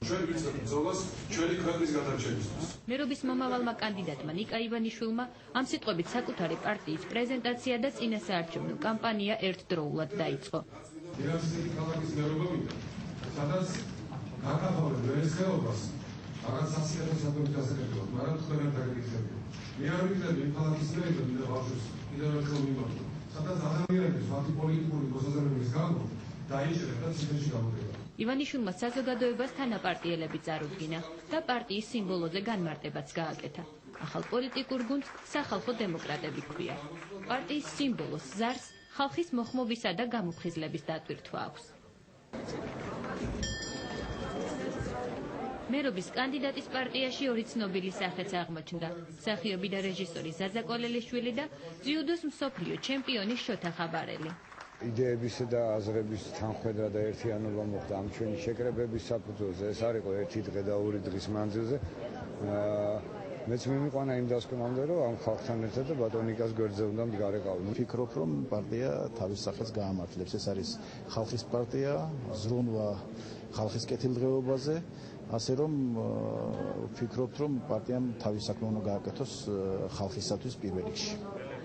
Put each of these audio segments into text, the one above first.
ჩვენ ვიცით ბრძოლას ჩვენი ქვეყნის გადარჩენისთვის. მერობის მომავალმა კანდიდატმა ნიკა ივანიშვილმა ამ სიტყვებით საკუთარი პარტიის პრეზენტაცია და წინასაარჩევნო კამპანია ერთდროულად დაიწყო. ირანსი ქალაქის მერობა მინდა, სადაც გაკაფავებ ვერის ხეობას, რაღაც 100,000 საათობით ასაკებია, მაგრამ თქვენად დაგეკითხებია. მე არ ვიქნები იმ ქალაქის მერობა მინდა ბავშვს კიდევ ერთხელ ვიმართო, სადაც ადამიანების ვათი პოლიტიკური მოსაზრებების გამო დაიჭრება და ციხეში გამოდება. ივანიშვილმა საზოგადოებას თანაპარტიელები წარუდგინა და პარტიის სიმბოლოზე განმარტებაც გააკეთა. ახალ პოლიტიკურ გუნდს სახალხო დემოკრატები ჰქვია. პარტიის სიმბოლოს ზარს ხალხის მოხმობისა და გამოფხიზლების დატვირთვა აქვს. მერობის კანდიდატის პარტიაში ორი ცნობილი სახეც აღმოჩნდა. მსახიობი და რეჟისორი ზაზა კოლელიშვილი და ძიუდოს მსოფლიო ჩემპიონი შოთა ხაბარელი. იდეებისა და აზრების თანხვედრა და ერთიანობა მოხდა ამ ჩვენი შეკრებების საფუძველზე. ეს არ იყო ერთი დღე და ორი დღის მანძილზე. მეც მიმიყვანა იმ დასკვნამდე, რომ ამ ხალხთან ერთად და ბატონიკას გვერდზე უნდა მდგარიყავი. ვფიქრობ, რომ პარტია თავის სახელს გაამართლებს. ეს არის ხალხის პარტია, ზრუნვა ხალხის კეთილდღეობაზე, ასე რომ ვფიქრობთ, რომ პარტიამ თავის საქმე უნდა გააკეთოს ხალხისათვის პირველ რიგში.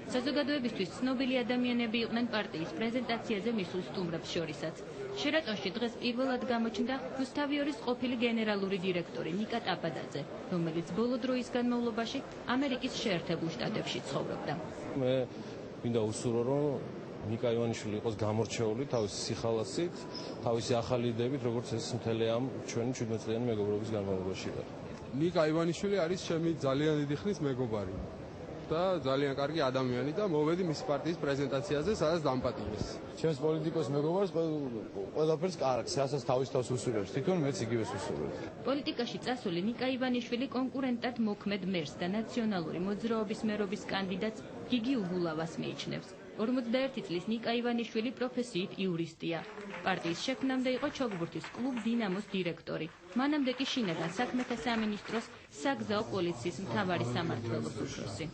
საზოგადოებისთვის ცნობილი ადამიანები იყვნენ პარტიის პრეზენტაციაზე მისულ სტუმრებს შორისაც. შერატონში დღეს პირველად გამოჩნდა რუსთავიორის ყოფილი გენერალური დირექტორი ნიკა ტაბადაძე, რომელიც ბოლო დროის განმავლობაში ამერიკის შეერთებულ შტატებში ცხოვრობდა. მე მინდა უსურო, რომ ნიკა ივანიშვილი იყოს გამორჩეული თავისი სიხალასით, თავისი ახალი იდეებით, როგორც ეს მთელი ამ ჩვენი 17 წლიანი მეგობრობის განმავლობაში. ნიკა ივანიშვილი არის ჩემი ძალიან დიდი ხნის მეგობარი და ძალიან კარგი ადამიანი და მოვედი მის პარტიის პრეზენტაციაზე, სადაც დამპატიმეს. ჩემს პოლიტიკოს მეგობარს ყველაფერს კარგს, რასაც თავის თავს უსურვებს, თვითონ მეც იგივეს უსურვებ. პოლიტიკაში წასული ნიკა ივანიშვილი კონკურენტად მოქმედ მერს და ნაციონალური მოძრაობის მერობის კანდიდატს გიგი უგულავას მიიჩნევს. 41 წლის ნიკა ივანიშვილი პროფესიით იურისტია. პარტიის შექმნამდე იყო ჩოგბურთის კლუბ დინამოს დირექტორი. მანამდე კი შინაგან საქმეთა სამინისტროს საგზაო პოლიციის მთავარი სამმართველოს უფროსი.